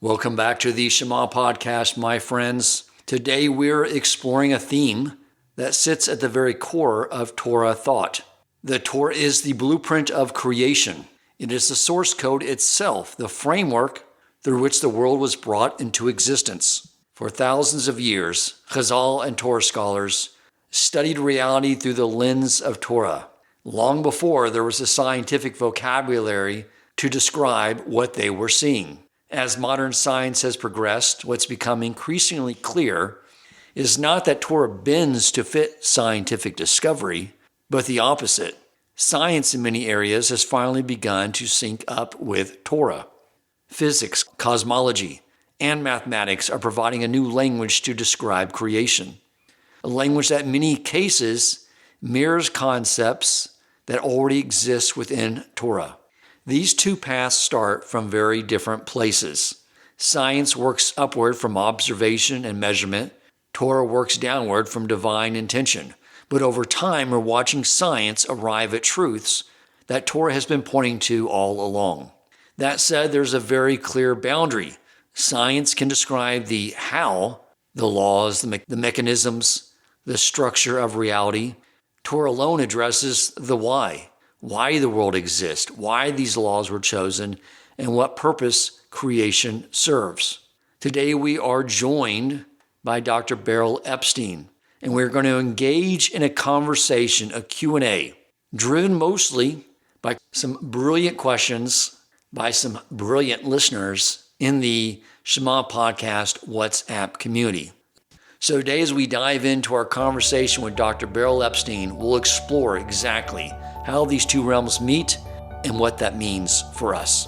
Welcome back to the Shema podcast, my friends. Today we're exploring a theme that sits at the very core of Torah thought. The Torah is the blueprint of creation. It is the source code itself, the framework through which the world was brought into existence. For thousands of years, Chazal and Torah scholars studied reality through the lens of Torah, long before there was a scientific vocabulary to describe what they were seeing. As modern science has progressed, what's become increasingly clear is not that Torah bends to fit scientific discovery, but the opposite. Science in many areas has finally begun to sync up with Torah. Physics, cosmology, and mathematics are providing a new language to describe creation, a language that in many cases mirrors concepts that already exist within Torah. These two paths start from very different places. Science works upward from observation and measurement. Torah works downward from divine intention. But over time, we're watching science arrive at truths that Torah has been pointing to all along. That said, there's a very clear boundary. Science can describe the how, the laws, the mechanisms, the structure of reality. Torah alone addresses the why the world exists, why these laws were chosen, and what purpose creation serves. Today we are joined by Dr. Berel Epstein, and we're going to engage in a conversation, a Q&A, driven mostly by some brilliant questions by some brilliant listeners in the Shema Podcast WhatsApp community. So today, as we dive into our conversation with Dr. Berel Epstein, we'll explore exactly how these two realms meet and what that means for us.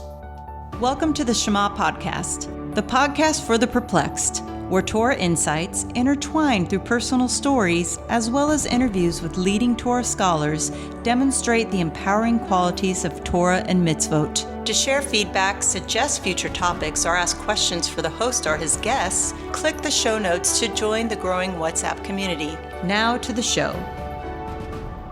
Welcome to the Shema Podcast, the podcast for the perplexed, where Torah insights intertwined through personal stories as well as interviews with leading Torah scholars demonstrate the empowering qualities of Torah and mitzvot. To share feedback, suggest future topics, or ask questions for the host or his guests, click the show notes to join the growing WhatsApp community. Now to the show.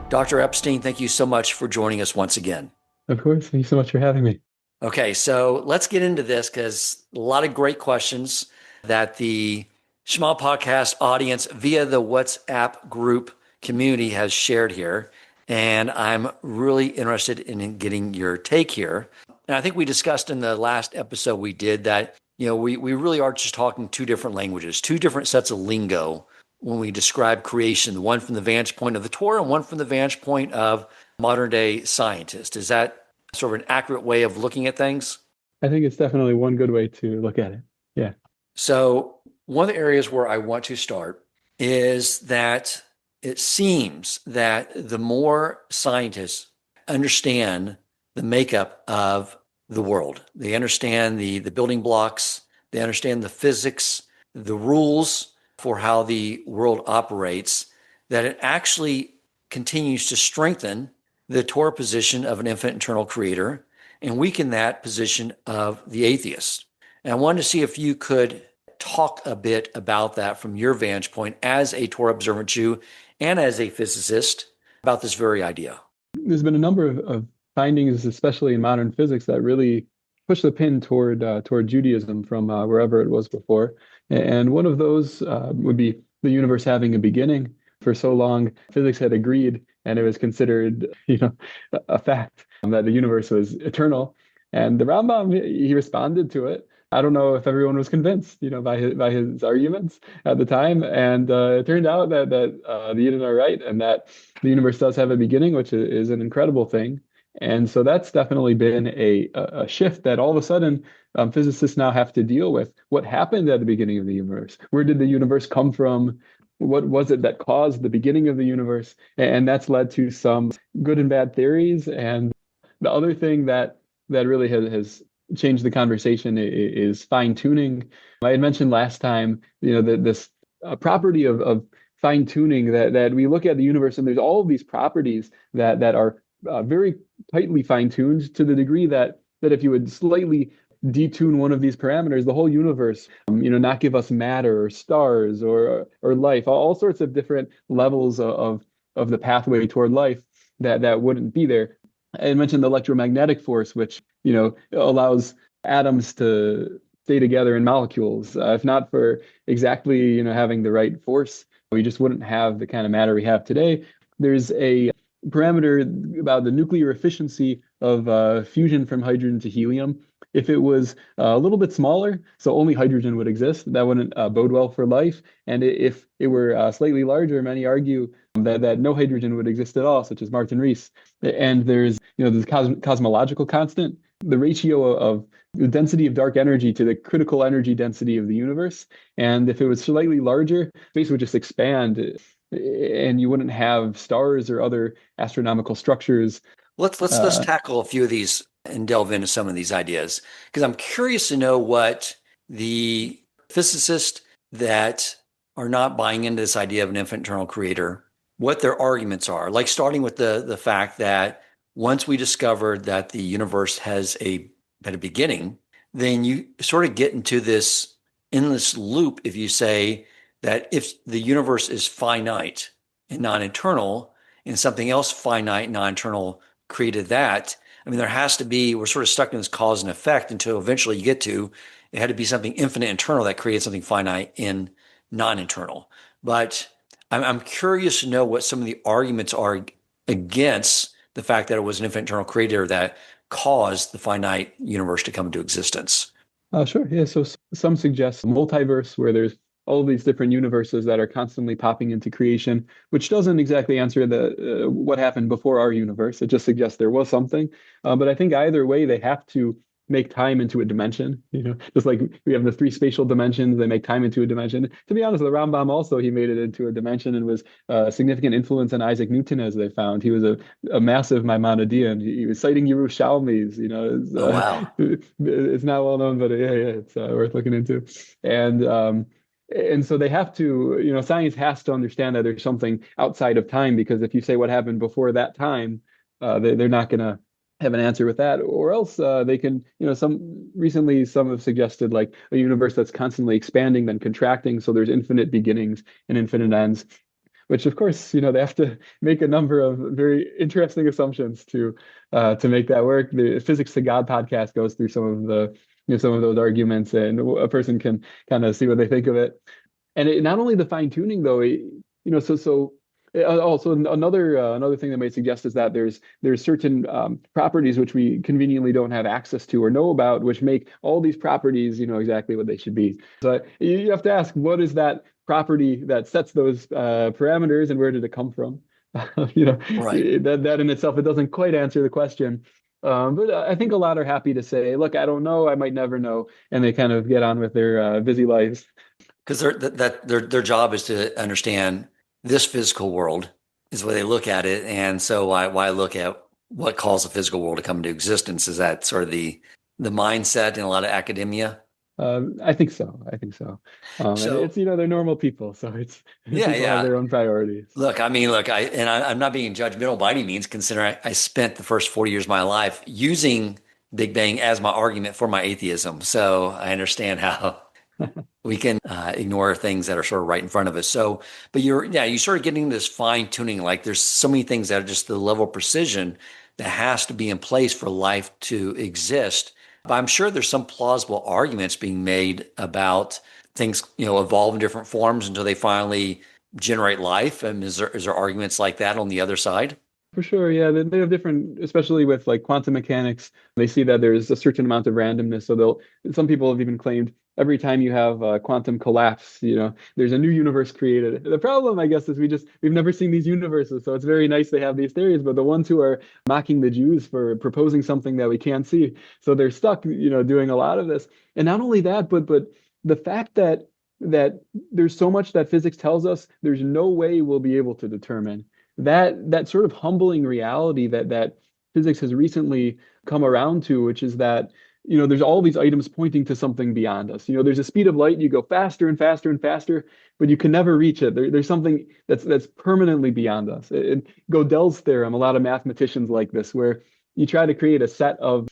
Dr. Epstein, thank you so much for joining us once again. Of course. Thank you so much for having me. Okay, so let's get into this because a lot of great questions that the Shema Podcast audience via the WhatsApp group community has shared here. And I'm really interested in getting your take here. And I think we discussed in the last episode we did that, we really are just talking two different languages, two different sets of lingo when we describe creation, one from the vantage point of the Torah and one from the vantage point of modern day scientists. Is that sort of an accurate way of looking at things? I think it's definitely one good way to look at it. Yeah. So one of the areas where I want to start is that it seems that the more scientists understand the makeup of the world, they understand the building blocks, they understand the physics, the rules for how the world operates, that it actually continues to strengthen the Torah position of an infinite eternal creator and weaken that position of the atheist. And I wanted to see if you could talk a bit about that from your vantage point as a Torah observant Jew and as a physicist about this very idea. There's been a number of findings, especially in modern physics, that really push the pin toward Judaism from wherever it was before. And one of those would be the universe having a beginning. For so long, physics had agreed, and it was considered, a fact that the universe was eternal. And the Rambam, he responded to it. I don't know if everyone was convinced, by his arguments at the time. And it turned out that the Yidden are right, and that the universe does have a beginning, which is an incredible thing. And so that's definitely been a shift that all of a sudden physicists now have to deal with. What happened at the beginning of the universe? Where did the universe come from? What was it that caused the beginning of the universe? And that's led to some good and bad theories. And the other thing that really has changed the conversation is fine tuning. I had mentioned last time, this property of fine tuning that we look at the universe, and there's all of these properties that are very tightly fine-tuned to the degree that if you would slightly detune one of these parameters, the whole universe, not give us matter or stars or life, all sorts of different levels of the pathway toward life that wouldn't be there. I mentioned the electromagnetic force, which, allows atoms to stay together in molecules. If not for exactly, having the right force, we just wouldn't have the kind of matter we have today. There's a parameter about the nuclear efficiency of fusion from hydrogen to helium. If it was a little bit smaller, so only hydrogen would exist, that wouldn't bode well for life. And if it were slightly larger, many argue that no hydrogen would exist at all, such as Martin Rees. And there's, this cosmological constant, the ratio of the density of dark energy to the critical energy density of the universe. And if it was slightly larger, space would just expand, and you wouldn't have stars or other astronomical structures. Let's tackle a few of these and delve into some of these ideas, because I'm curious to know what the physicists that are not buying into this idea of an infinite eternal creator, what their arguments are. Like starting with the fact that once we discovered that the universe has a beginning, then you sort of get into this endless loop if you say that if the universe is finite and non-eternal, and something else finite, non-eternal created that, I mean, there has to be, we're sort of stuck in this cause and effect until eventually you get to, it had to be something infinite eternal that created something finite in non-eternal. But I'm curious to know what some of the arguments are against the fact that it was an infinite eternal creator that caused the finite universe to come into existence. Sure. Yeah. So some suggest a multiverse where there's all of these different universes that are constantly popping into creation, which doesn't exactly answer the what happened before our universe. It just suggests there was something. But I think either way, they have to make time into a dimension. Just like we have the three spatial dimensions, they make time into a dimension. To be honest, the Rambam also, he made it into a dimension and was a significant influence on Isaac Newton, as they found. He was a massive Maimonidean. He was citing Yerushalmis. Oh, wow. It's not well known, but yeah, it's worth looking into. And so they have to, science has to understand that there's something outside of time, because if you say what happened before that time, they're not going to have an answer with that, or else they can, some have suggested like a universe that's constantly expanding, then contracting. So there's infinite beginnings and infinite ends, which of course, they have to make a number of very interesting assumptions to make that work. The Physics to God podcast goes through some of those arguments, and a person can kind of see what they think of it. And not only the fine tuning though, also another thing that may suggest is that there's certain properties which we conveniently don't have access to or know about, which make all these properties, exactly what they should be. So you have to ask, what is that property that sets those parameters, and where did it come from? Right. That in itself, it doesn't quite answer the question. But I think a lot are happy to say, look, I don't know, I might never know, and they kind of get on with their busy lives. Because their job is to understand this physical world is the way they look at it. And so why look at what caused the physical world to come into existence? Is that sort of the mindset in a lot of academia? I think so. So it's, they're normal people. So it's people have their own priorities. I'm not being judgmental by any means, considering I spent the first 40 years of my life using Big Bang as my argument for my atheism. So I understand how we can ignore things that are sort of right in front of us. So, but you sort of getting this fine tuning, like there's so many things that are just the level of precision that has to be in place for life to exist. But I'm sure there's some plausible arguments being made about things, evolve in different forms until they finally generate life. And is there arguments like that on the other side? For sure, yeah. They have different, especially with like quantum mechanics. They see that there's a certain amount of randomness. So some people have even claimed every time you have a quantum collapse, there's a new universe created. The problem, I guess, is we've never seen these universes. So it's very nice they have these theories, but the ones who are mocking the Jews for proposing something that we can't see, so they're stuck, doing a lot of this. And not only that, but the fact that there's so much that physics tells us there's no way we'll be able to determine. That sort of humbling reality that physics has recently come around to, which is that there's all these items pointing to something beyond us. There's a speed of light, you go faster and faster and faster, but you can never reach it. There's something that's permanently beyond us. Gödel's theorem, a lot of mathematicians like this, where you try to create a set of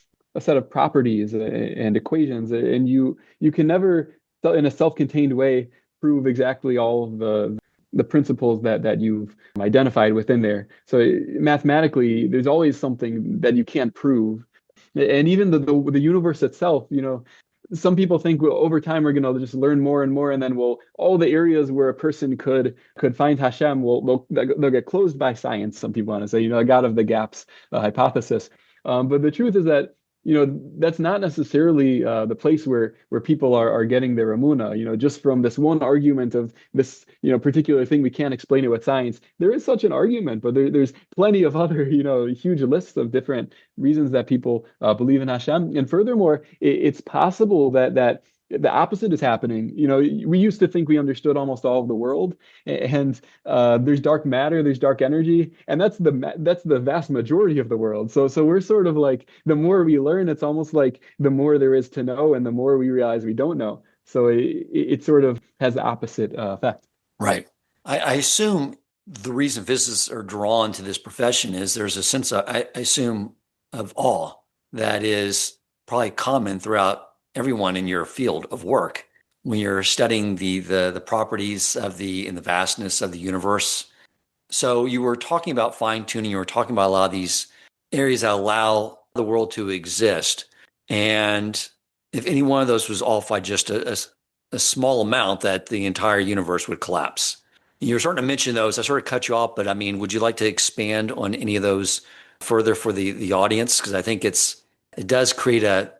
properties and equations, and you can never, in a self-contained way, prove exactly all of the principles that you've identified within there. So mathematically, there's always something that you can't prove. And even the universe itself, some people think over time we're going to just learn more and more, and then all the areas where a person could find Hashem they'll get closed by science. Some people want to say, a God of the gaps hypothesis. But the truth is that that's not necessarily the place where people are getting their Emunah. Just from this one argument of this particular thing, we can't explain it with science. There is such an argument, but there's plenty of other huge lists of different reasons that people believe in Hashem. And furthermore, it's possible that the opposite is happening. We used to think we understood almost all of the world, and there's dark matter, there's dark energy, and that's the vast majority of the world. So we're sort of like, the more we learn, it's almost like the more there is to know, and the more we realize we don't know. So it sort of has the opposite effect. Right. I assume the reason physicists are drawn to this profession is there's a sense of, I assume, of awe that is probably common throughout everyone in your field of work when you're studying the properties of in the vastness of the universe. So you were talking about fine tuning. You were talking about a lot of these areas that allow the world to exist. And if any one of those was off by just a small amount, that the entire universe would collapse. You're starting to mention those. I sort of cut you off, but I mean, would you like to expand on any of those further for the audience? Because I think it does create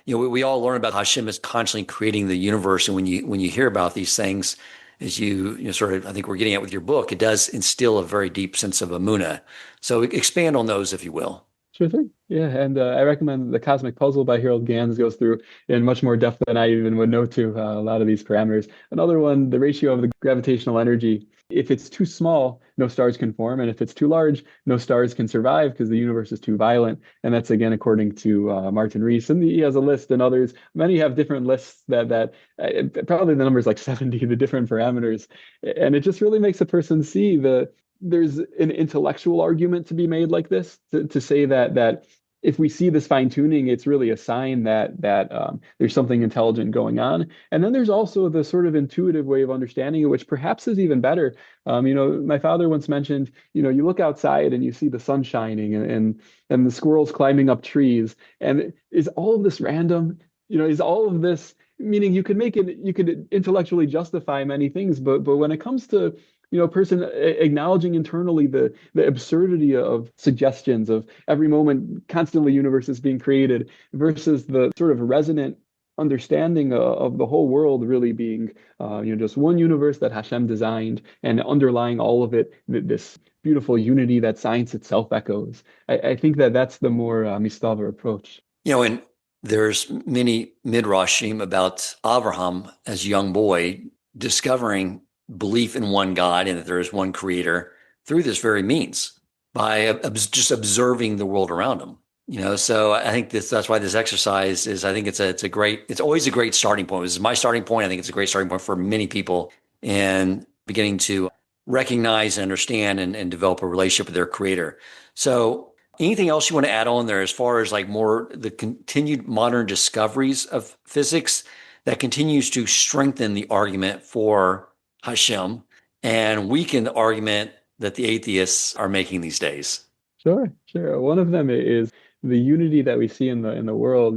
we all learn about Hashem is constantly creating the universe, and when you hear about these things, as you sort of, I think we're getting at with your book, it does instill a very deep sense of Emunah. So expand on those, if you will. Sure thing. Yeah, and I recommend The Cosmic Puzzle by Harold Gans. Goes through in much more depth than I even would know to a lot of these parameters. Another one, the ratio of the gravitational energy. If it's too small, no stars can form. And if it's too large, no stars can survive because the universe is too violent. And that's, again, according to Martin Rees. And he has a list, and others. Many have different lists that probably the number is like 70, the different parameters. And it just really makes a person see there's an intellectual argument to be made like this, to say that if we see this fine tuning, it's really a sign that there's something intelligent going on. And then there's also the sort of intuitive way of understanding it, which perhaps is even better. My father once mentioned, you look outside and you see the sun shining and the squirrels climbing up trees. And is all of this random? Is all of this, meaning you could intellectually justify many things, but when it comes to a person acknowledging internally the absurdity of suggestions of every moment constantly universes being created versus the sort of resonant understanding of the whole world really being just one universe that Hashem designed, and underlying all of it, this beautiful unity that science itself echoes. I think that's the more mistaver approach. And there's many midrashim about Abraham as a young boy discovering belief in one God and that there is one creator through this very means, by just observing the world around him. So I think that's why this exercise is, I think it's always a great starting point. This is my starting point. I think it's a great starting point for many people in beginning to recognize and understand and develop a relationship with their creator. So anything else you want to add on there as far as like more the continued modern discoveries of physics that continues to strengthen the argument for Hashem and weaken the argument that the atheists are making these days? Sure. One of them is the unity that we see in the world.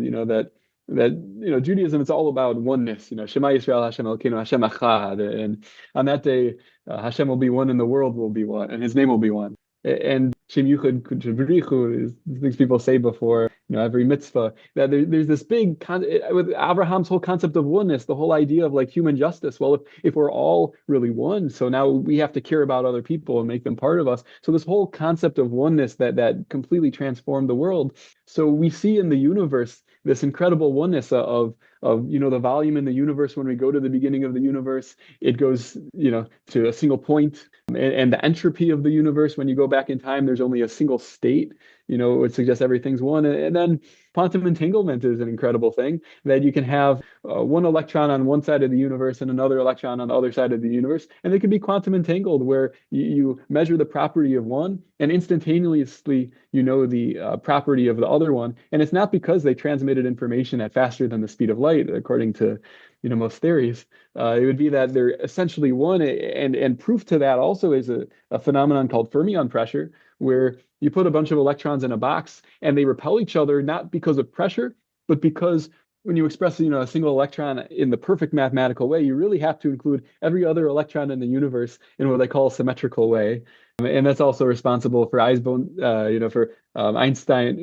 That Judaism, it's all about oneness. Shema Yisrael Hashem Elokeinu Hashem Echad, and on that day, Hashem will be one, and the world will be one, and His name will be one. And Shem Yuchad Kudshevrichu is things people say before every mitzvah, that there's this big with Abraham's whole concept of oneness, the whole idea of like human justice. Well, if we're all really one, so now we have to care about other people and make them part of us. So this whole concept of oneness that completely transformed the world. So we see in the universe this incredible oneness of the volume in the universe. When we go to the beginning of the universe, it goes to a single point, and the entropy of the universe, when you go back in time, there's only a single state. It would suggest everything's one. And then quantum entanglement is an incredible thing, that you can have one electron on one side of the universe and another electron on the other side of the universe, and they can be quantum entangled, where you measure the property of one and instantaneously the property of the other one. And it's not because they transmitted information at faster than the speed of light, according to most theories. It would be that they're essentially one, and proof to that also is a phenomenon called fermion pressure, where you put a bunch of electrons in a box and they repel each other, not because of pressure, but because when you express, a single electron in the perfect mathematical way, you really have to include every other electron in the universe in what they call a symmetrical way. And that's also responsible for Einstein,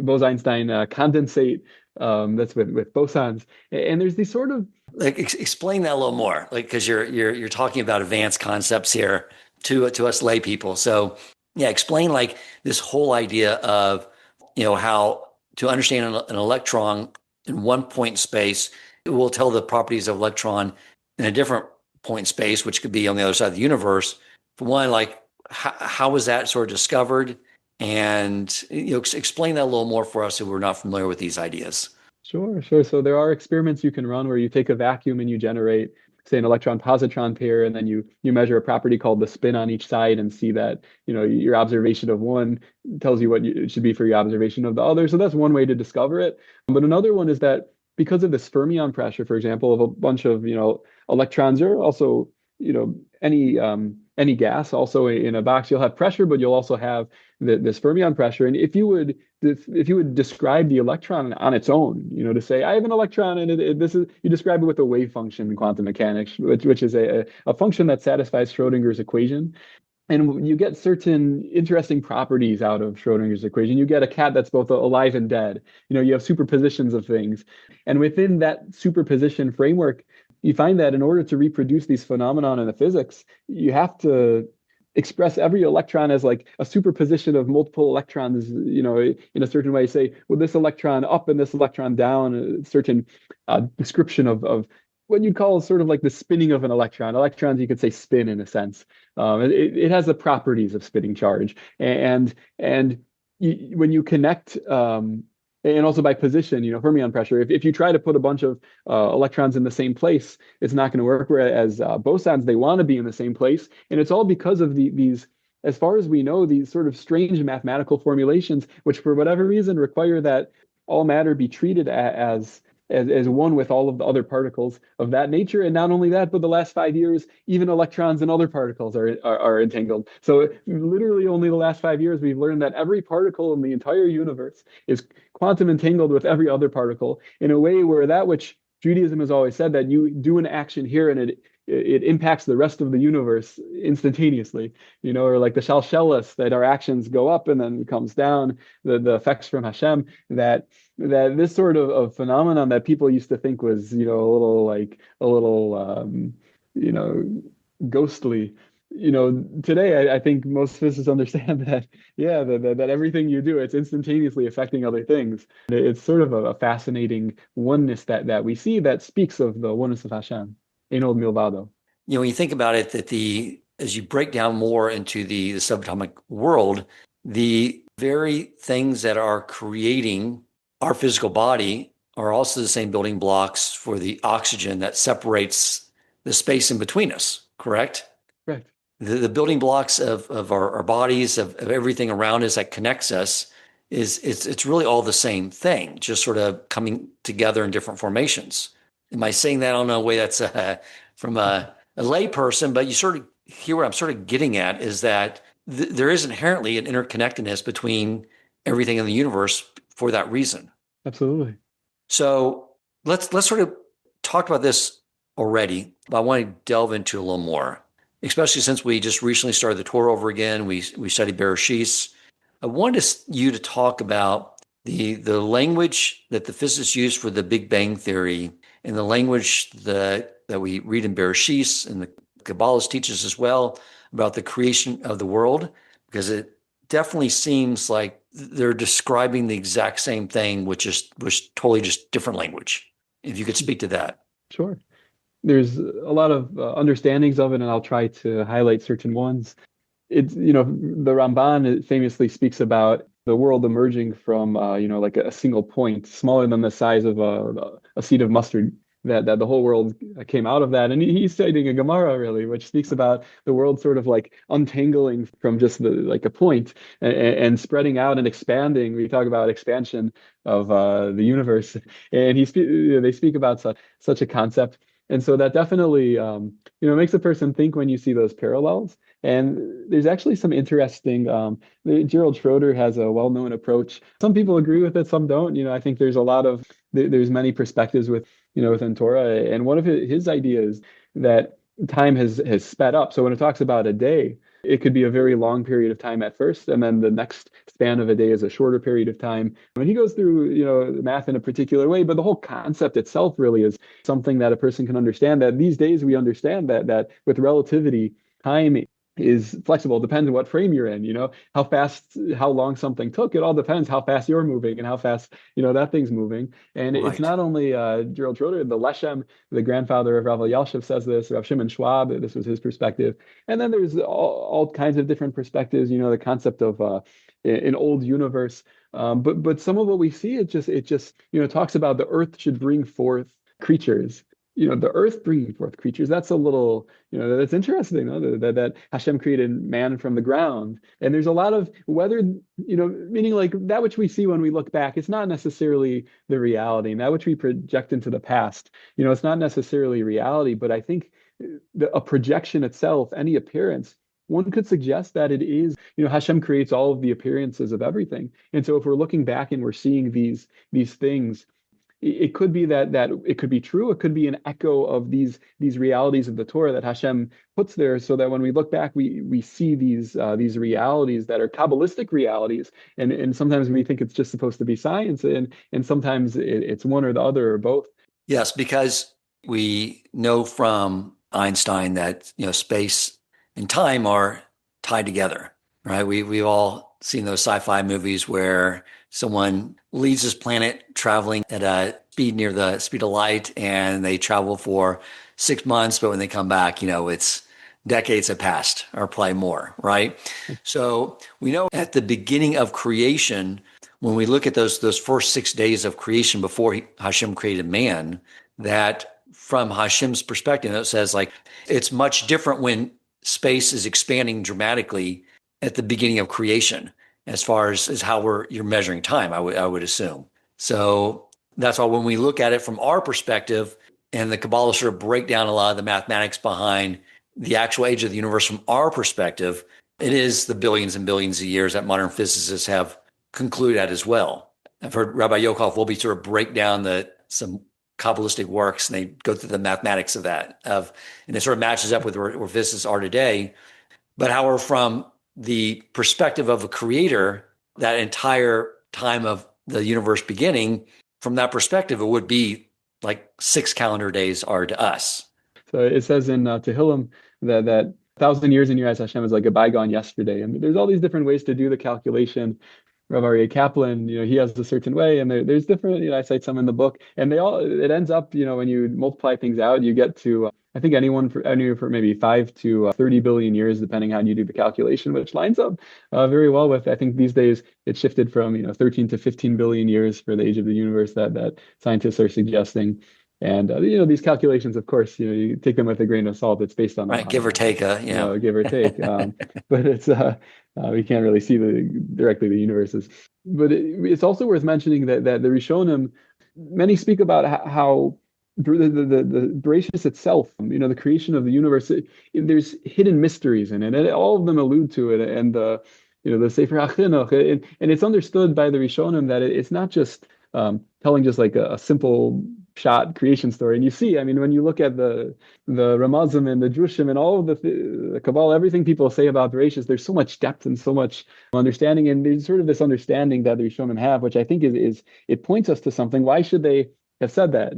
Bose-Einstein condensate. That's with bosons. And there's these sort of Like, explain that a little more, like, because you're talking about advanced concepts here to us lay people. So yeah, explain like this whole idea of how to understand an electron in one point in space, it will tell the properties of electron in a different point in space, which could be on the other side of the universe. For one, like how was that sort of discovered? And explain that a little more for us who are not familiar with these ideas. Sure, sure. So there are experiments you can run where you take a vacuum and you generate, say, an electron-positron pair, and then you measure a property called the spin on each side and see that, your observation of one tells you what it should be for your observation of the other. So that's one way to discover it. But another one is that because of this fermion pressure, for example, of a bunch of, electrons, or also, any gas also in a box, you'll have pressure, but you'll also have this fermion pressure. And if you would describe the electron on its own, to say I have an electron and you describe it with a wave function in quantum mechanics, which is a function that satisfies Schrodinger's equation. And you get certain interesting properties out of Schrodinger's equation. You get a cat that's both alive and dead. You have superpositions of things. And within that superposition framework, you find that in order to reproduce these phenomena in the physics, you have to express every electron as like a superposition of multiple electrons, in a certain way. Say, well, this electron up and this electron down, a certain description of what you'd call sort of like the spinning of an electron. Electrons, you could say, spin in a sense. It has the properties of spinning charge, and when you connect. And also by position, fermion pressure. If you try to put a bunch of electrons in the same place, it's not going to work. Whereas bosons, they want to be in the same place. And it's all because of these, as far as we know, these sort of strange mathematical formulations, which for whatever reason require that all matter be treated as one with all of the other particles of that nature. And not only that, but the last 5 years, even electrons and other particles are entangled. So literally only the last 5 years, we've learned that every particle in the entire universe is quantum entangled with every other particle in a way where that which Judaism has always said, that you do an action here and it impacts the rest of the universe instantaneously, or like the shalshelis, that our actions go up and then comes down, the effects from Hashem, that this sort of phenomenon that people used to think was, a little ghostly. Today I think most physicists understand that, that everything you do, it's instantaneously affecting other things. It's sort of a fascinating oneness that we see that speaks of the oneness of Hashem. Ein od milvado. When you think about it, as you break down more into the subatomic world, the very things that are creating our physical body are also the same building blocks for the oxygen that separates the space in between us, correct? Correct. The building blocks of our bodies, of everything around us that connects us, it's really all the same thing, just sort of coming together in different formations. Am I saying that? I don't know a way that's from a lay person, but you sort of hear what I'm sort of getting at, is that there is inherently an interconnectedness between everything in the universe for that reason. Absolutely. So let's sort of talk about this already, but I want to delve into a little more, especially since we just recently started the Torah over again. We studied Bereshit. I wanted you to talk about the language that the physicists use for the Big Bang Theory, and the language that we read in Bereshit and the Kabbalists teach us as well about the creation of the world, because it definitely seems like they're describing the exact same thing, which was totally just different language. If you could speak to that. Sure. There's a lot of understandings of it, and I'll try to highlight certain ones. It's, the Ramban famously speaks about the world emerging from, like a single point, smaller than the size of a seed of mustard, that the whole world came out of that. And he's citing a Gemara, really, which speaks about the world sort of like untangling from just like a point and spreading out and expanding. We talk about expansion of the universe, and they speak about such a concept. And so that definitely, makes a person think when you see those parallels. And there's actually some interesting, Gerald Schroeder has a well-known approach. Some people agree with it, some don't. I think there's a lot of, there's many perspectives within Torah. And one of his ideas that time has sped up. So when it talks about a day, it could be a very long period of time at first, and then the next span of a day is a shorter period of time. And he goes through, the math in a particular way, but the whole concept itself really is something that a person can understand. That these days we understand that with relativity, time is flexible. It depends on what frame you're in, how fast, how long something took. It all depends how fast you're moving and how fast, that thing's moving. And it's not only Gerald Schroeder, the Leshem, the grandfather of Rav Yalshev says this, Rav Shimon Schwab, this was his perspective. And then there's all kinds of different perspectives, the concept of an old universe. But some of what we see, it just talks about the earth should bring forth creatures. The earth bringing forth creatures, that's a little, that's interesting, that Hashem created man from the ground. And there's a lot of whether, meaning like that which we see when we look back, it's not necessarily the reality. And that which we project into the past, it's not necessarily reality. But I think a projection itself, any appearance, one could suggest that it is, Hashem creates all of the appearances of everything. And so if we're looking back and we're seeing these things, it could be that it could be true. It could be an echo of these realities of the Torah that Hashem puts there, so that when we look back, we see these realities that are Kabbalistic realities, and sometimes we think it's just supposed to be science, and sometimes it's one or the other or both. Yes, because we know from Einstein that space and time are tied together, right? We've all seen those sci-fi movies where someone leaves this planet traveling at a speed near the speed of light, and they travel for 6 months, but when they come back, it's decades have passed, or probably more, right? So we know at the beginning of creation, when we look at those first 6 days of creation before Hashem created man, that from Hashem's perspective, it says like it's much different when space is expanding dramatically at the beginning of creation, as far as how you're measuring time, I would assume. So that's why when we look at it from our perspective, and the Kabbalah sort of break down a lot of the mathematics behind the actual age of the universe from our perspective, it is the billions and billions of years that modern physicists have concluded at as well. I've heard Rabbi Yokov will be sort of break down some Kabbalistic works, and they go through the mathematics of that, and it sort of matches up with where physicists are today. But however, from the perspective of a creator, that entire time of the universe beginning, from that perspective, it would be like 6 calendar days are to us. So it says in Tehillim that 1,000 years in your eyes, Hashem, is like a bygone yesterday. And there's all these different ways to do the calculation. Rav Aryeh Kaplan, he has a certain way, and there's different, I cite some in the book, and it ends up, when you multiply things out, you get to, I think anyone for maybe 5 to 30 billion years, depending on how you do the calculation, which lines up very well with, I think these days it shifted from, 13 to 15 billion years for the age of the universe that scientists are suggesting. And, these calculations, of course, you take them with a grain of salt. It's based on, right, give or take, give or take. But it's, we can't really see directly the universes. But it's also worth mentioning that the Rishonim, many speak about how the Bereshis itself, the creation of the universe, there's hidden mysteries in it, and all of them allude to it. And the Sefer HaChinuch, and it's understood by the Rishonim that it's not just telling just like a simple shot creation story. And you see, when you look at the Ramazim and the Drushim and all of the Kabbalah, everything people say about Bereshis, there's so much depth and so much understanding. And there's sort of this understanding that the Rishonim have, which I think is it points us to something. Why should they have said that?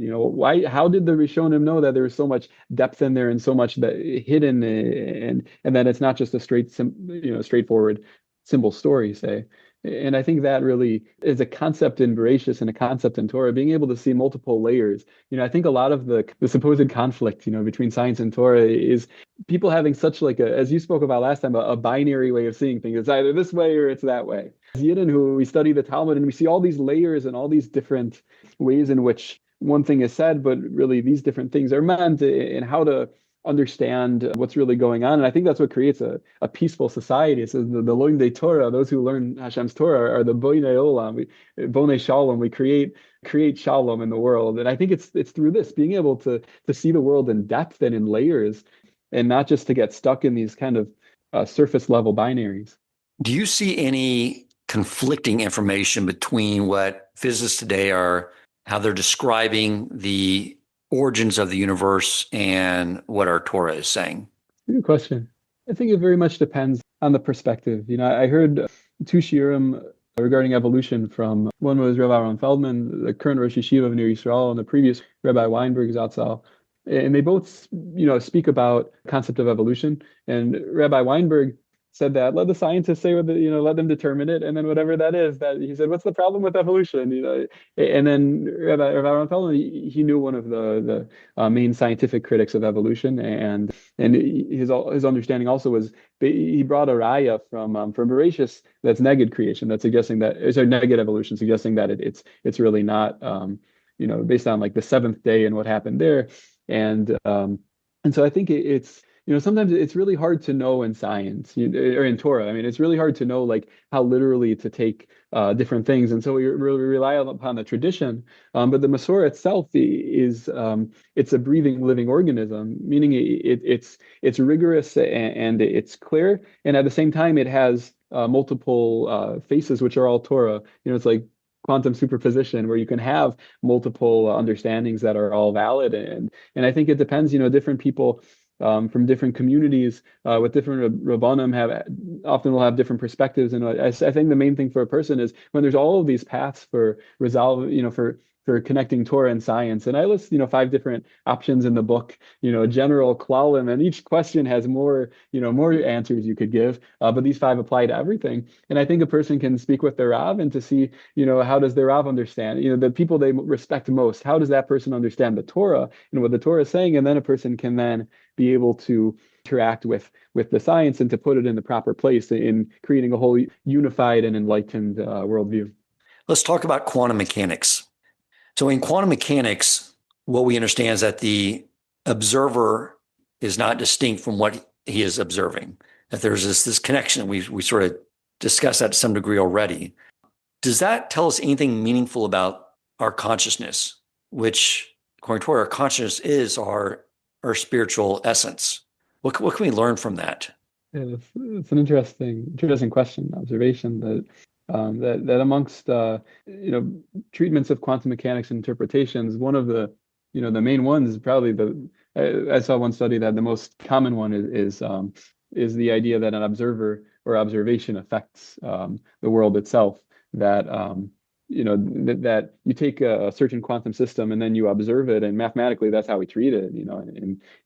How did the Rishonim know that there was so much depth in there and so much that hidden, and that it's not just a straightforward simple story, say. And I think that really is a concept in Bereshis and a concept in Torah, being able to see multiple layers. I think a lot of the supposed conflict, between science and Torah is people having such like as you spoke about last time, a binary way of seeing things. It's either this way or it's that way. As Yidden, who we study the Talmud, and we see all these layers and all these different ways in which one thing is said, but really these different things are meant, and how to understand what's really going on. And I think that's what creates a peaceful society. It says the Loimdei Torah, those who learn Hashem's Torah, are the Bonei Olam, Bonei Shalom. We create shalom in the world. And I think it's through this, being able to see the world in depth and in layers, and not just to get stuck in these kind of surface level binaries. Do you see any conflicting information between what physicists today are, how they're describing the origins of the universe, and what our Torah is saying? Good question. I think it very much depends on the perspective. I heard two shiurim regarding evolution from, one was Rabbi Aaron Feldman, the current Rosh Yeshiva of Ner Yisrael, and the previous Rabbi Weinberg Zatzal. And they both, speak about the concept of evolution. And Rabbi Weinberg said that let the scientists say what let them determine it, and then whatever that is, that he said, what's the problem with evolution? And then Rabbi Aaron Feldman, he knew one of the main scientific critics of evolution, and his understanding also was, he brought a raya from Bereshis that's neged creation, that's suggesting that it's a neged evolution, suggesting that it's really not based on like the seventh day and what happened there, and so I think it's. Sometimes it's really hard to know in science, or in Torah. I mean, it's really hard to know like how literally to take different things, and so we really rely upon the tradition. But the Masorah itself is it's a breathing, living organism, meaning it's rigorous and it's clear, and at the same time it has multiple faces, which are all Torah. It's like quantum superposition, where you can have multiple understandings that are all valid, and I think it depends. Different people. From different communities with different Rabbanim often will have different perspectives. And I think the main thing for a person is when there's all of these paths for resolve, for connecting Torah and science. And I list, 5 different options in the book, general klalim, and each question has more answers you could give. But these 5 apply to everything. And I think a person can speak with their Rav and to see, how does their Rav understand, the people they respect most, how does that person understand the Torah and what the Torah is saying? And then a person can then be able to interact with the science and to put it in the proper place in creating a whole unified and enlightened worldview. Let's talk about quantum mechanics. So in quantum mechanics, what we understand is that the observer is not distinct from what he is observing, that there's this connection. We sort of discussed that to some degree already. Does that tell us anything meaningful about our consciousness, which, according to our consciousness, is our spiritual essence? What can we learn from that? Yeah, it's an interesting question, observation that amongst treatments of quantum mechanics and interpretations, one of the the main ones is probably I saw one study that the most common one is the idea that an observer or observation affects the world itself. That that you take a certain quantum system and then you observe it, and mathematically that's how we treat it,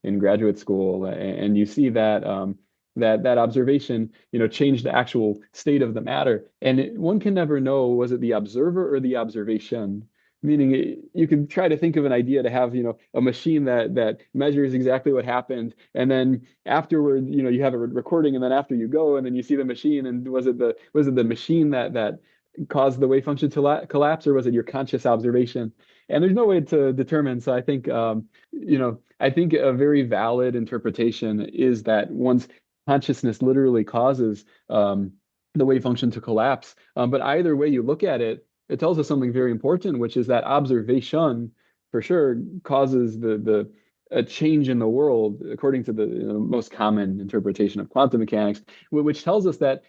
in graduate school, and you see that that observation, changed the actual state of the matter. And one can never know, was it the observer or the observation? Meaning you can try to think of an idea to have, a machine that measures exactly what happened. And then afterward, you have a recording, and then after you go and then you see the machine, and was it the machine that caused the wave function to collapse, or was it your conscious observation? And there's no way to determine. So I think, I think a very valid interpretation is that one's consciousness literally causes the wave function to collapse. But either way you look at it, it tells us something very important, which is that observation for sure causes a change in the world, according to the most common interpretation of quantum mechanics, which tells us that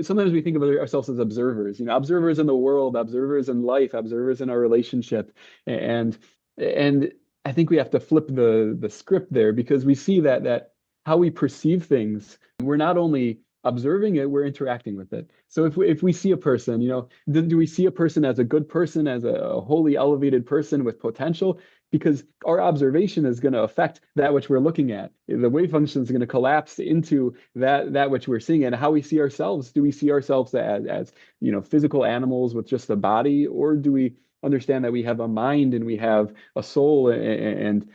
sometimes we think of ourselves as observers, observers in the world, observers in life, observers in our relationship, and I think we have to flip the script there, because we see that how we perceive things, we're not only observing it, we're interacting with it. So if we see a person, do we see a person as a good person, as a wholly elevated person with potential? Because our observation is going to affect that which we're looking at. The wave function is going to collapse into that which we're seeing. And how we see ourselves, do we see ourselves as physical animals with just a body, or do we understand that we have a mind and we have a soul, and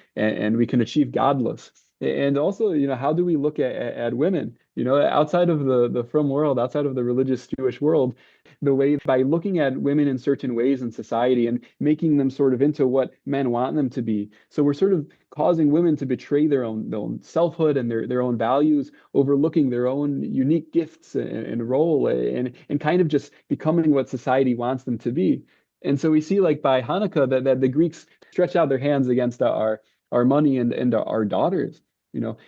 we can achieve godless? And also, how do we look at women? Outside of the frum world, outside of the religious Jewish world, the way by looking at women in certain ways in society and making them sort of into what men want them to be. So we're sort of causing women to betray their own selfhood and their own values, overlooking their own unique gifts and role, and kind of just becoming what society wants them to be. And so we see, like by Hanukkah, that the Greeks stretch out their hands against our money and our daughters,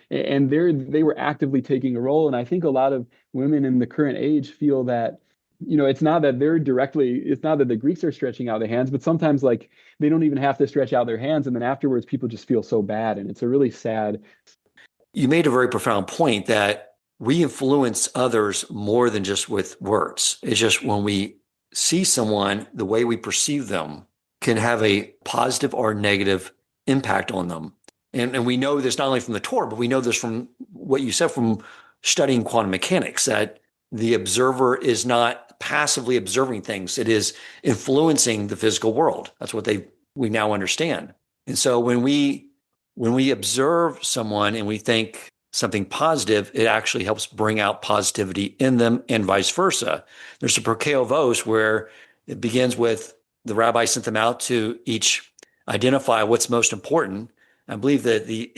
and they were actively taking a role. And I think a lot of women in the current age feel that, it's not that it's not that the Greeks are stretching out their hands, but sometimes like they don't even have to stretch out their hands. And then afterwards, people just feel so bad. And it's a really sad. You made a very profound point that we influence others more than just with words. It's just when we see someone, the way we perceive them can have a positive or negative impact on them. And we know this not only from the Torah, but we know this from what you said from studying quantum mechanics, that the observer is not passively observing things. It is influencing the physical world. That's what we now understand. And so when we observe someone and we think something positive, it actually helps bring out positivity in them and vice versa. There's a Pirkei Avos where it begins with the rabbi sent them out to each identify what's most important. I believe that the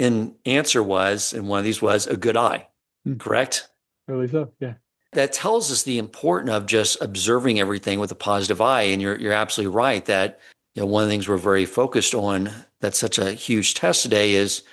answer was, and one of these was, a good eye, correct? Really so, yeah. That tells us the importance of just observing everything with a positive eye. And you're absolutely right that one of the things we're very focused on, that's such a huge test today, is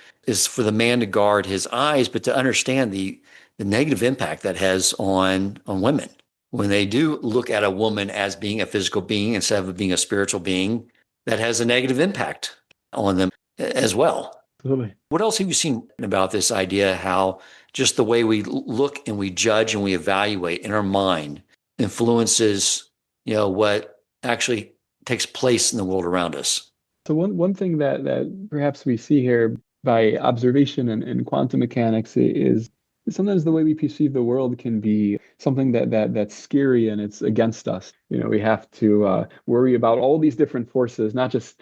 for the man to guard his eyes, but to understand the negative impact that has on women. When they do look at a woman as being a physical being instead of being a spiritual being, that has a negative impact on them as well. Absolutely. What else have you seen about this idea, how just the way we look and we judge and we evaluate in our mind influences, what actually takes place in the world around us? So one thing that perhaps we see here by observation and quantum mechanics is sometimes the way we perceive the world can be something that's scary and it's against us. We have to worry about all these different forces, not just,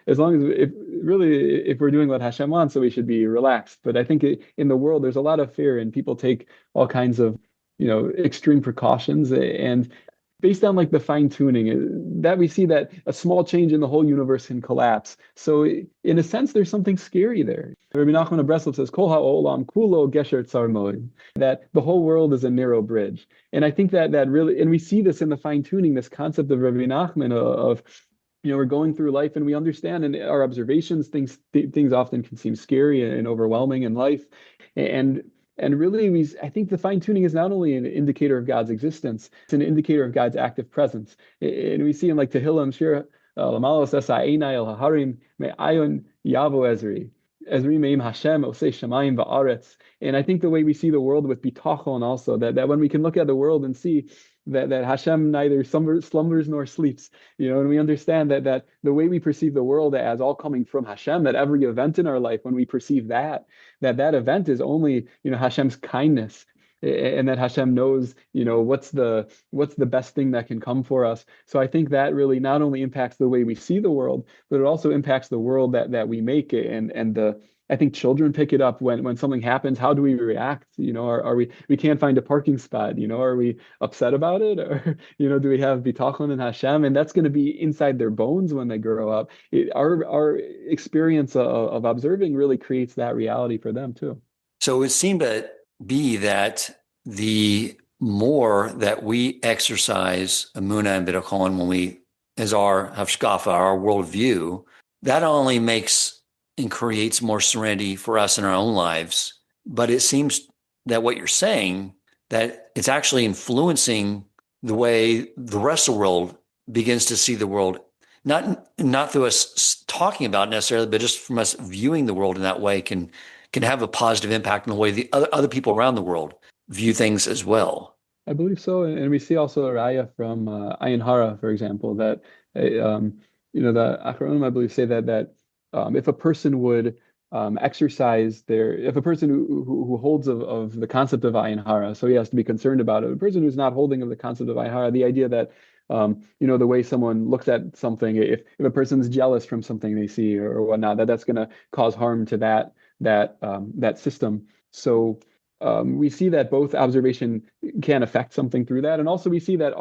as long as if we're doing what Hashem wants, so we should be relaxed. But I think in the world, there's a lot of fear and people take all kinds of, extreme precautions, and based on like the fine tuning that we see that a small change in the whole universe can collapse. So in a sense, there's something scary there. Rabbi Nachman of Breslov says, Kol ha'olam kulo gesher tzar moed, that the whole world is a narrow bridge. And I think that really, and we see this in the fine tuning, this concept of Rabbi Nachman of we're going through life and we understand in our observations, things often can seem scary and overwhelming in life. And really, I think the fine-tuning is not only an indicator of God's existence, it's an indicator of God's active presence. And we see in like Tehillim, Shir, Lamalos Esa Einai El Haharim, Me'ayon Yavo Ezri Me'im Hashem, Osei Shamayim Va'aretz. And I think the way we see the world with bitachon also, that when we can look at the world and see that Hashem neither slumbers nor sleeps, and we understand that the way we perceive the world as all coming from Hashem, that every event in our life, when we perceive that event is only, Hashem's kindness, and that Hashem knows, what's the best thing that can come for us. So I think that really not only impacts the way we see the world, but it also impacts the world that we make it. And I think children pick it up when something happens. How do we react? Are we can't find a parking spot? Are we upset about it? Or, do we have bitachon and Hashem? And that's going to be inside their bones when they grow up. Our experience of observing really creates that reality for them too. So it seemed to be that the more that we exercise Emunah and Bitachon as our hafshkafa, our worldview, that only makes and creates more serenity for us in our own lives. But it seems that what you're saying, that it's actually influencing the way the rest of the world begins to see the world, not through us talking about it necessarily, but just from us viewing the world in that way can have a positive impact on the way the other people around the world view things as well. I believe so. And we see also a raya from Ayin Hara, for example, that, the Acharonim, I believe, say that if a person would exercise if a person who holds of the concept of Ayin Hara, so he has to be concerned about it. A person who's not holding of the concept of Ayin Hara, the idea that, the way someone looks at something, if a person's jealous from something they see or whatnot, that's going to cause harm to that that system. So we see that both observation can affect something through that, and also we see that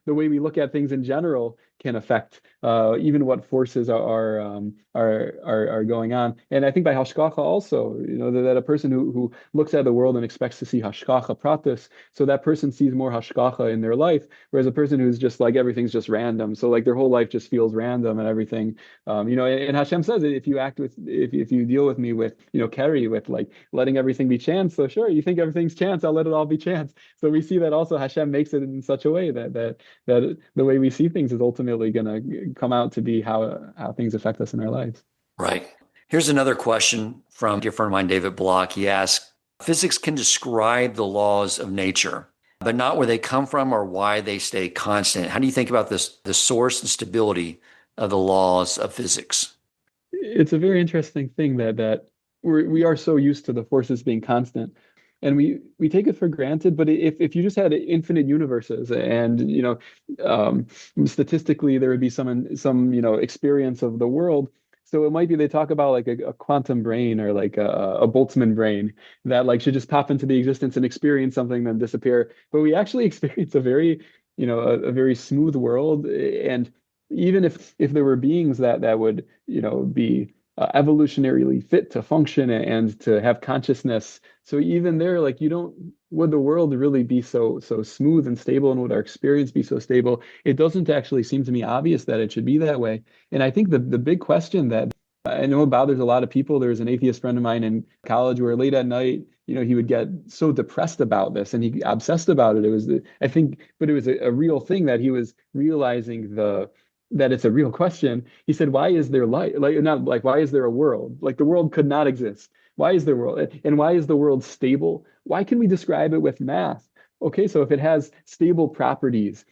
the way we look at things in general can affect even what forces are going on. And I think by hashgacha also, that a person who looks at the world and expects to see hashgacha pratis, so that person sees more hashgacha in their life, whereas a person who's just like everything's just random, so like their whole life just feels random and everything. And Hashem says if you deal with me with carry with like letting everything be chance, so sure, you think everything's chance, I'll let it all be chance. So we see that also Hashem makes it in such a way that the way we see things is ultimately going to come out to be how things affect us in our lives. Right. Here's another question from a dear friend of mine, David Block. He asks, physics can describe the laws of nature, but not where they come from or why they stay constant. How do you think about this, the source and stability of the laws of physics? It's a very interesting thing that we are so used to the forces being constant. And we take it for granted, but if you just had infinite universes, and statistically there would be some experience of the world. So it might be they talk about like a quantum brain or like a Boltzmann brain that like should just pop into the existence and experience something, then disappear. But we actually experience a very smooth world, and even if there were beings that would be evolutionarily fit to function and to have consciousness. So even there, like would the world really be so smooth and stable, and would our experience be so stable? It doesn't actually seem to me obvious that it should be that way. And I think the big question that I know bothers a lot of people, there's an atheist friend of mine in college where late at night, he would get so depressed about this and he obsessed about it. It was, but it was a real thing that he was realizing that it's a real question. He said, why is there light? Not like, why is there a world? Like the world could not exist. Why is there world? And why is the world stable? Why can we describe it with math? Okay, so if it has stable properties,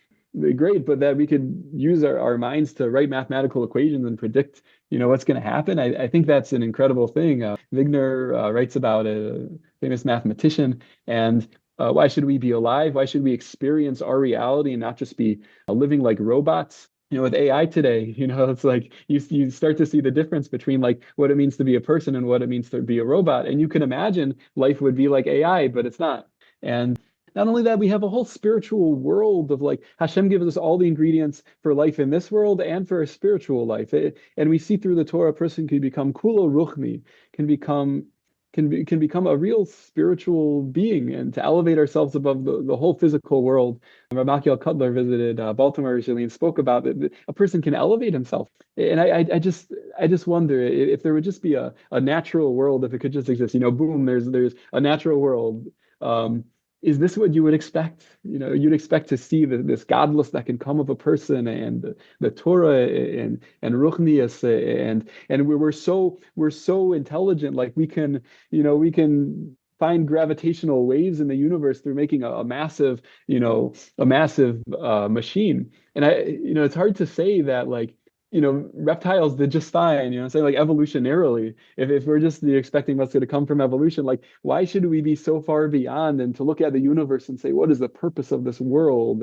great, but that we could use our minds to write mathematical equations and predict, what's going to happen. I think that's an incredible thing. Wigner writes about a famous mathematician, and why should we be alive? Why should we experience our reality and not just be living like robots? With AI today, it's like you start to see the difference between like what it means to be a person and what it means to be a robot. And you can imagine life would be like AI, but it's not. And not only that, we have a whole spiritual world of like Hashem gives us all the ingredients for life in this world and for a spiritual life. And we see through the Torah, a person can become kulo ruchni, can become a real spiritual being, and to elevate ourselves above the whole physical world. Rabbi Machiel Cutler visited Baltimore recently and spoke about that a person can elevate himself. And I just wonder if there would just be a natural world, if it could just exist. Boom, there's a natural world. Is this what you would expect? You'd expect to see this godless that can come of a person, and the Torah and Ruchnius, and we're so intelligent, like we can find gravitational waves in the universe through making a massive machine. And it's hard to say that like reptiles did just fine, say like evolutionarily, if we're just expecting what's going to come from evolution, like why should we be so far beyond and to look at the universe and say, what is the purpose of this world?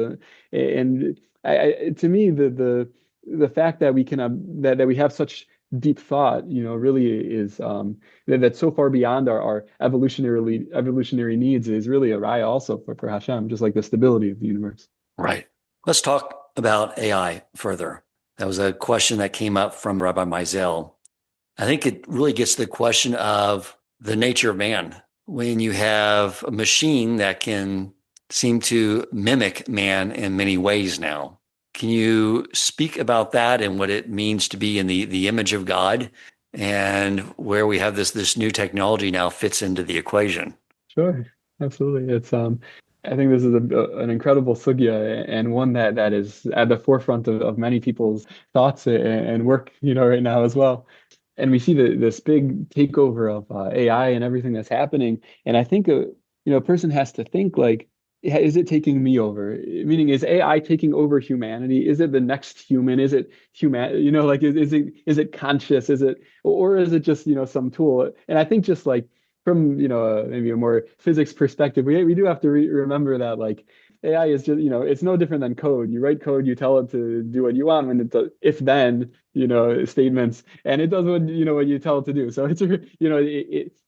And to me, the fact that we can that we have such deep thought, really is that's so far beyond our evolutionary needs is really a raya also for Hashem, just like the stability of the universe. Right. Let's talk about AI further. That was a question that came up from Rabbi Meisel. I think it really gets to the question of the nature of man. When you have a machine that can seem to mimic man in many ways now, can you speak about that and what it means to be in the image of God, and where we have this new technology now fits into the equation? Sure, absolutely. It's I think this is an incredible sugya, and one that is at the forefront of many people's thoughts and work, right now as well. And we see this big takeover of AI and everything that's happening. And I think a person has to think like, is it taking me over? Meaning, is AI taking over humanity? Is it the next human? Is it human? Like is it conscious? Or is it just some tool? And I think just like from maybe a more physics perspective, we do have to remember that like AI is just, it's no different than code. You write code, you tell it to do what you want when it's if then, statements, and it does what you tell it to do. So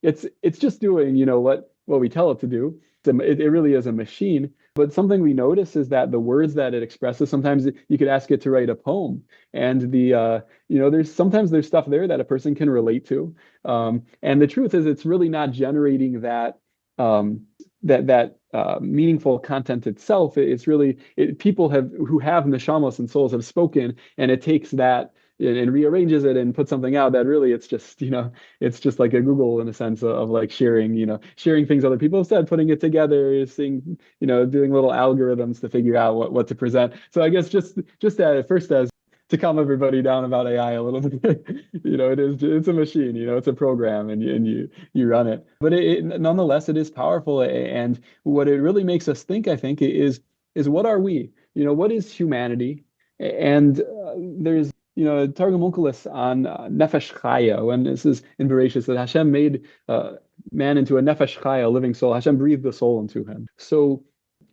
it's just doing, what we tell it to do. It really is a machine. But something we notice is that the words that it expresses, sometimes you could ask it to write a poem, and there's stuff there that a person can relate to. And the truth is, it's really not generating that meaningful content itself. It's really people who have neshamos and souls have spoken, and it takes that and rearranges it and puts something out that really it's just like a Google in a sense of like sharing things other people have said, putting it together, seeing, doing little algorithms to figure out what to present. So I guess just at first, as to calm everybody down about AI a little bit, it's a machine, it's a program, and you run it. But nonetheless, it is powerful. And what it really makes us think, I think, is what are we? What is humanity? And there's Targum Onkelos on Nefesh Chaya, and this is in Bereshit, that Hashem made man into a Nefesh Chaya, a living soul. Hashem breathed the soul into him. So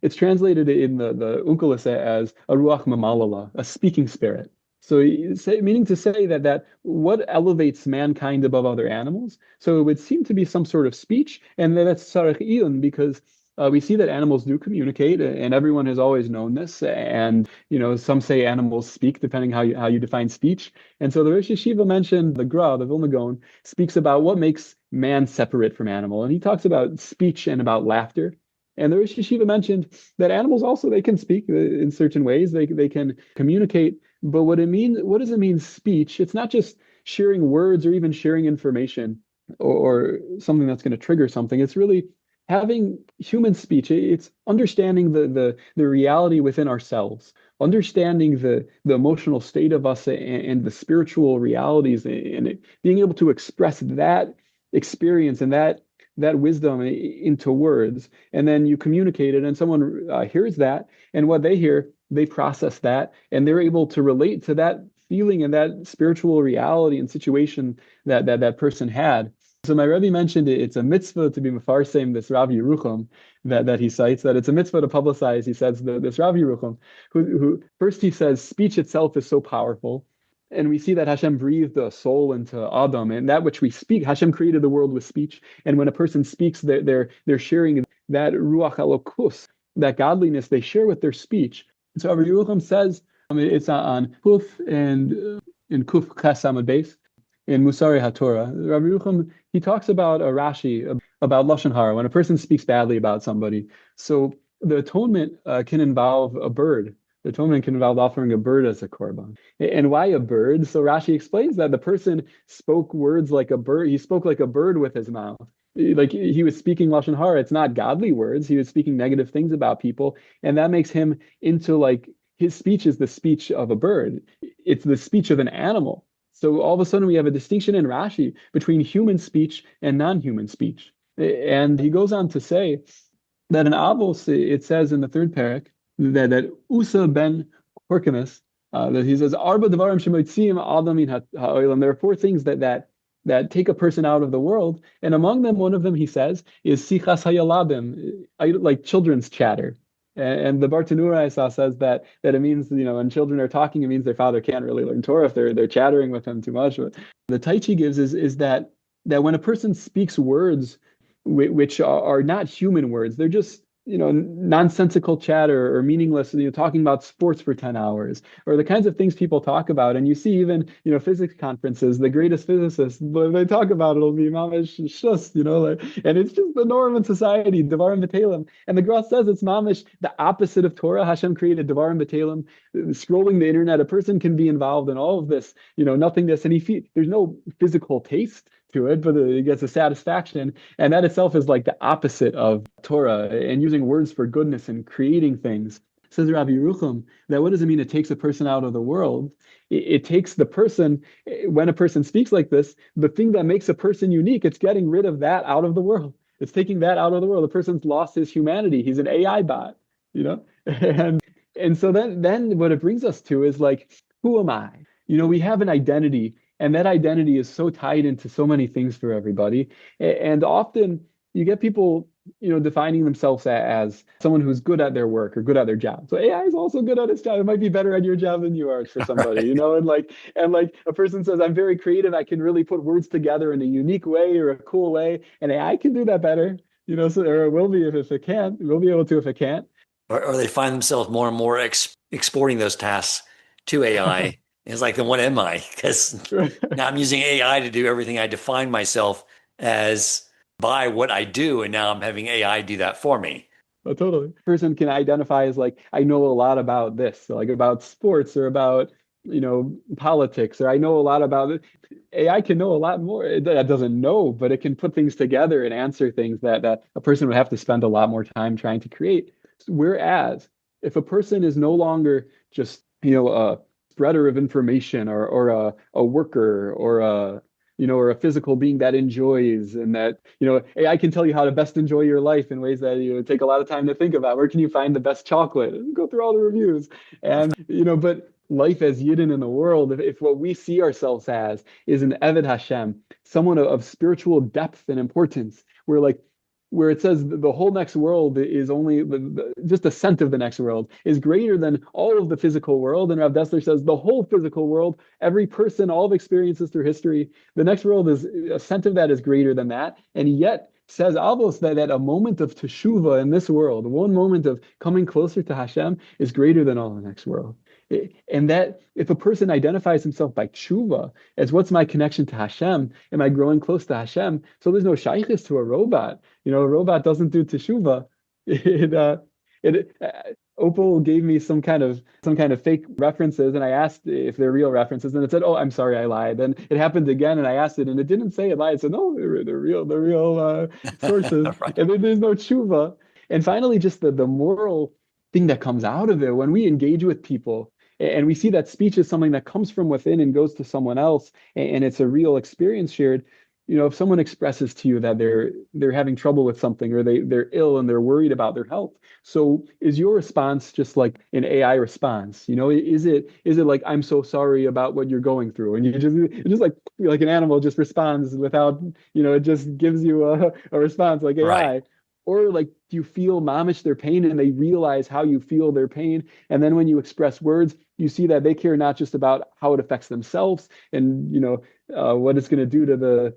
it's translated in the Onkelos as a Ruach Mamalala, a speaking spirit. So meaning to say that what elevates mankind above other animals. So it would seem to be some sort of speech, and that's Sarach Iyun, because we see that animals do communicate, and everyone has always known this. And some say animals speak, depending how you define speech. And so the Rosh Yeshiva mentioned the Gra, the Vilna Gaon, speaks about what makes man separate from animal, and he talks about speech and about laughter. And the Rosh Yeshiva mentioned that animals also, they can speak in certain ways. They can communicate. But what does it mean, speech? It's not just sharing words or even sharing information or something that's going to trigger something. It's really having human speech. It's understanding the reality within ourselves, understanding the emotional state of us and the spiritual realities, and being able to express that experience and that wisdom into words. And then you communicate it, and someone hears that, and what they hear, they process that, and they're able to relate to that feeling and that spiritual reality and situation that person had. So my Rebbe mentioned it's a mitzvah to be mefarsem, this Rav Yerucham that he cites, that it's a mitzvah to publicize. He says this Rav Yerucham, who first he says speech itself is so powerful. And we see that Hashem breathed a soul into Adam, and that which we speak, Hashem created the world with speech. And when a person speaks, they're sharing that Ruach Elokus, that godliness they share with their speech. And so Rabbi Yerucham says, it's on Kuf and in Kuf Chesam Beis in Musari HaTorah. Rabbi Yerucham, he talks about a Rashi about Lashon Hara, when a person speaks badly about somebody. So the atonement can involve a bird. The atonement can involve offering a bird as a korban. And why a bird? So Rashi explains that the person spoke words like a bird. He spoke like a bird with his mouth. Like he was speaking Lashon Hara. It's not godly words. He was speaking negative things about people. And that makes him into, like, his speech is the speech of a bird. It's the speech of an animal. So all of a sudden we have a distinction in Rashi between human speech and non-human speech. And he goes on to say that in Avos, it says in the third parak, that Usa ben Horkamus, that he says, Arba devarim shemotzim adam min ha'olam. There are four things that take a person out of the world, and among them, one of them, he says, is sichas hayaladim, like children's chatter. And the Bartanura I saw says that it means, when children are talking, it means their father can't really learn Torah if they're chattering with him too much. But the Taichi gives is that when a person speaks words which are not human words, they're just nonsensical chatter or meaningless, talking about sports for 10 hours, or the kinds of things people talk about. And you see even, physics conferences, the greatest physicists, when they talk about it'll be mamish shus, and it's just the norm in society, devarim b'telem. And the Gra says it's mamish, the opposite of Torah. Hashem created devarim b'telem. Scrolling the internet, a person can be involved in all of this, nothingness, and there's no physical taste to it, but it gets a satisfaction. And that itself is like the opposite of Torah and using words for goodness and creating things. Says Rabbi Yerucham, that what does it mean? It takes a person out of the world. It takes the person, when a person speaks like this, the thing that makes a person unique, it's getting rid of that out of the world. It's taking that out of the world. The person's lost his humanity. He's an AI bot, and so then what it brings us to is like, who am I? We have an identity. And that identity is so tied into so many things for everybody. And often you get people, defining themselves as someone who's good at their work or good at their job. So AI is also good at its job. It might be better at your job than you are for somebody, Right. and like a person says, I'm very creative. I can really put words together in a unique way or a cool way, and AI can do that better. So or it will be if it can't. It will be able to if it can't. Or they find themselves more and more exporting those tasks to AI. And it's like, then what am I? Because now I'm using AI to do everything I define myself as by what I do. And now I'm having AI do that for me. Oh, totally. Person can identify as like, I know a lot about this, so like about sports or about, politics, or I know a lot about it. AI can know a lot more. It doesn't know, but it can put things together and answer things that a person would have to spend a lot more time trying to create. Whereas if a person is no longer just, a spreader of information or a worker or a physical being that enjoys and that, AI can tell you how to best enjoy your life in ways that take a lot of time to think about. Where can you find the best chocolate? And go through all the reviews. And, but life as Yidden in the world, if what we see ourselves as is an Eved Hashem, someone of spiritual depth and importance, where it says the whole next world is only just a cent of the next world is greater than all of the physical world. And Rav Dessler says the whole physical world, every person, all of experiences through history, the next world is a cent of that is greater than that. And yet says Avos that a moment of teshuva in this world, one moment of coming closer to Hashem is greater than all the next world. And that if a person identifies himself by tshuva as what's my connection to Hashem, am I growing close to Hashem? So there's no shaykhis to a robot. A robot doesn't do teshuva. Opal gave me some kind of fake references, and I asked if they're real references, and it said, "Oh, I'm sorry, I lied." Then it happened again, and I asked it, and it didn't say it lied. It said, "No, they're real sources." Right. And then there's no tshuva. And finally, just the moral thing that comes out of it when we engage with people. And we see that speech is something that comes from within and goes to someone else, and it's a real experience shared. If someone expresses to you that they're having trouble with something or they're ill and they're worried about their health, so is your response just like an AI response? Is it like, I'm so sorry about what you're going through, and it's just like an animal just responds without, it just gives you a response like AI. Right. Or like, do you feel mamish their pain and they realize how you feel their pain? And then when you express words, you see that they care not just about how it affects themselves and, what it's going to do to the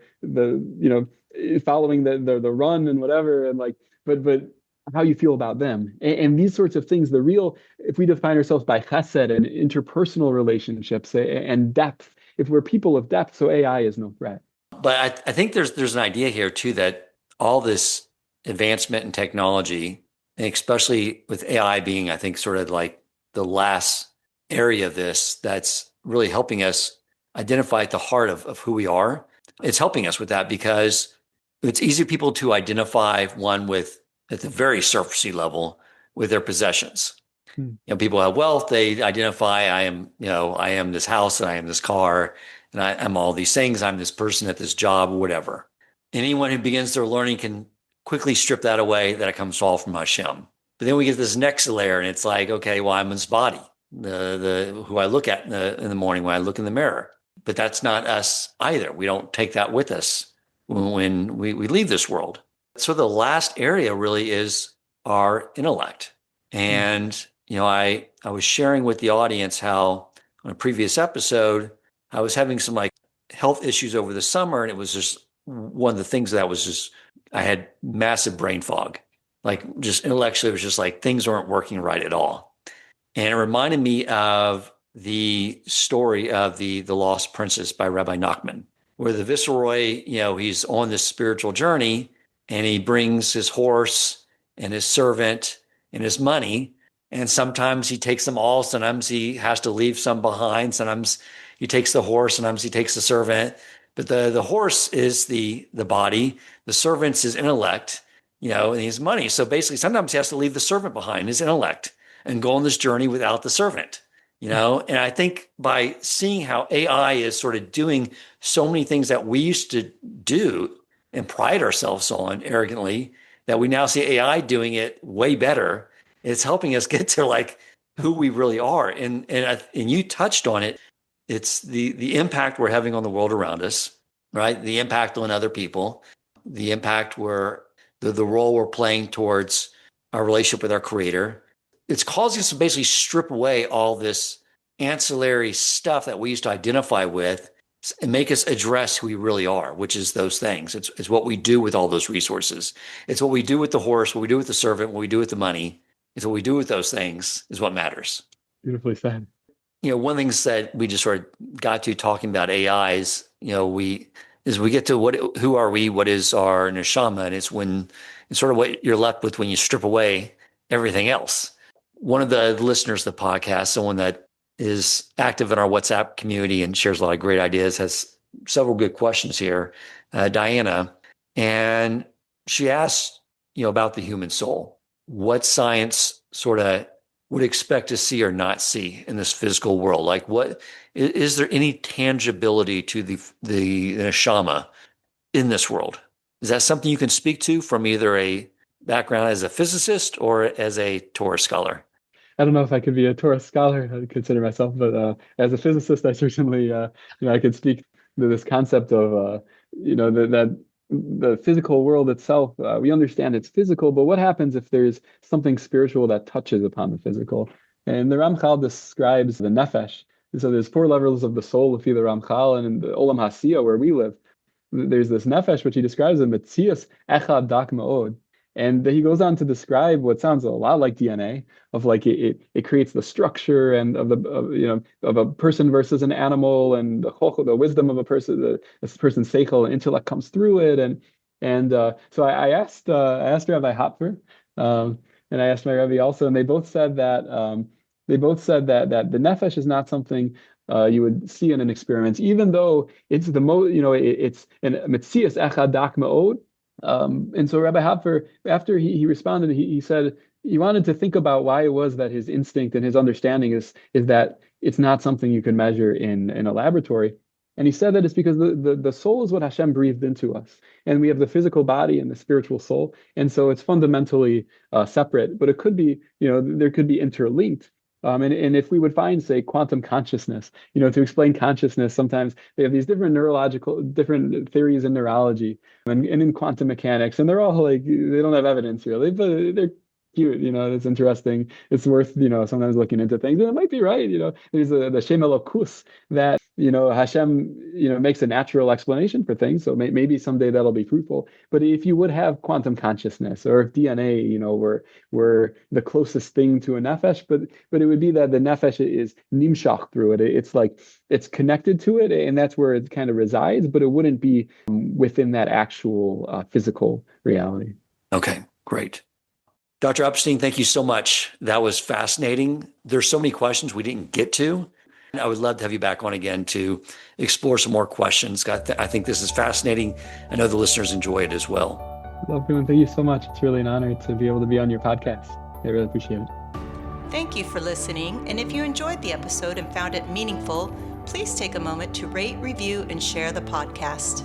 following the run and whatever. And like, but how you feel about them. And these sorts of things, if we define ourselves by chesed and interpersonal relationships and depth, if we're people of depth, so AI is no threat. But I think there's an idea here too, that all this advancement in technology, and especially with AI being, I think, sort of like the last area of this that's really helping us identify at the heart of who we are. It's helping us with that because it's easy for people to identify one with at the very surfacey level with their possessions. People have wealth, they identify, I am this house and I am this car and I'm all these things. I'm this person at this job, whatever. Anyone who begins their learning can quickly strip that away, that it comes all from Hashem. But then we get this next layer, and it's like, okay, well, I'm this body, the who I look at in the morning when I look in the mirror. But that's not us either. We don't take that with us when we leave this world. So the last area really is our intellect. And, I was sharing with the audience how on a previous episode, I was having some like health issues over the summer, and it was just one of the things that was just, I had massive brain fog. Like just intellectually, it was just like things weren't working right at all. And it reminded me of the story of the Lost Princess by Rabbi Nachman, where the viceroy, he's on this spiritual journey and he brings his horse and his servant and his money. And sometimes he takes them all. Sometimes he has to leave some behind. Sometimes he takes the horse. Sometimes he takes the servant. But the horse is the body. The servant's his intellect, and his money. So basically, sometimes he has to leave the servant behind, his intellect, and go on this journey without the servant, And I think by seeing how AI is sort of doing so many things that we used to do and pride ourselves on arrogantly, that we now see AI doing it way better, it's helping us get to like who we really are. And you touched on it. It's the impact we're having on the world around us, right? The impact on other people, the impact we're the role we're playing towards our relationship with our Creator. It's causing us to basically strip away all this ancillary stuff that we used to identify with and make us address who we really are, which is those things. It's what we do with all those resources. It's what we do with the horse, what we do with the servant, what we do with the money. It's what we do with those things is what matters. Beautifully said. One of the things that we just sort of got to talking about AIs, we get to who are we, what is our neshama, and it's sort of what you're left with when you strip away everything else. One of the listeners of the podcast, someone that is active in our WhatsApp community and shares a lot of great ideas, has several good questions here, Diana, and she asked, about the human soul, what science sort of would expect to see or not see in this physical world. Like, what is there any tangibility to the neshama in this world? Is that something you can speak to from either a background as a physicist or as a Torah scholar? I don't know if I could be a Torah scholar, I consider myself, but as a physicist, I certainly, I could speak to this concept of, that the physical world itself, we understand it's physical, but what happens if there's something spiritual that touches upon the physical? And the Ramchal describes the nefesh. So there's 4 levels of the soul, if the Ramchal, and in the Olam Hasiya, where we live, there's this nefesh, which he describes as metzias echad dak ma'od. And he goes on to describe what sounds a lot like DNA, of like it creates the structure and of a person versus an animal, and the wisdom of a person, this person's seichel and intellect comes through it. And so I asked Rabbi Hopfer, and I asked my Rebbe also, and they both said that the nefesh is not something you would see in an experiment, even though it's the most, it's in metzias echad dak ma'od. And so Rabbi Hopfer, after he responded, he said he wanted to think about why it was that his instinct and his understanding is that it's not something you can measure in a laboratory. And he said that it's because the soul is what Hashem breathed into us. And we have the physical body and the spiritual soul. And so it's fundamentally separate, but it could be, there could be interlinked. And if we would find, say, quantum consciousness, to explain consciousness, sometimes they have these different different theories in neurology and in quantum mechanics, and they're all like, they don't have evidence really, but they're cute, it's interesting. It's worth, sometimes looking into things, and it might be right. There's the Shem Elokus that, Hashem, makes a natural explanation for things. So maybe someday that'll be fruitful. But if you would have quantum consciousness, or if DNA, were the closest thing to a nefesh, but it would be that the nefesh is nimshach through it. It's like it's connected to it, and that's where it kind of resides. But it wouldn't be within that actual physical reality. Okay, great. Dr. Epstein, thank you so much. That was fascinating. There's so many questions we didn't get to. I would love to have you back on again to explore some more questions. I think this is fascinating. I know the listeners enjoy it as well. Love you, and thank you so much. It's really an honor to be able to be on your podcast. I really appreciate it. Thank you for listening. And if you enjoyed the episode and found it meaningful, please take a moment to rate, review, and share the podcast.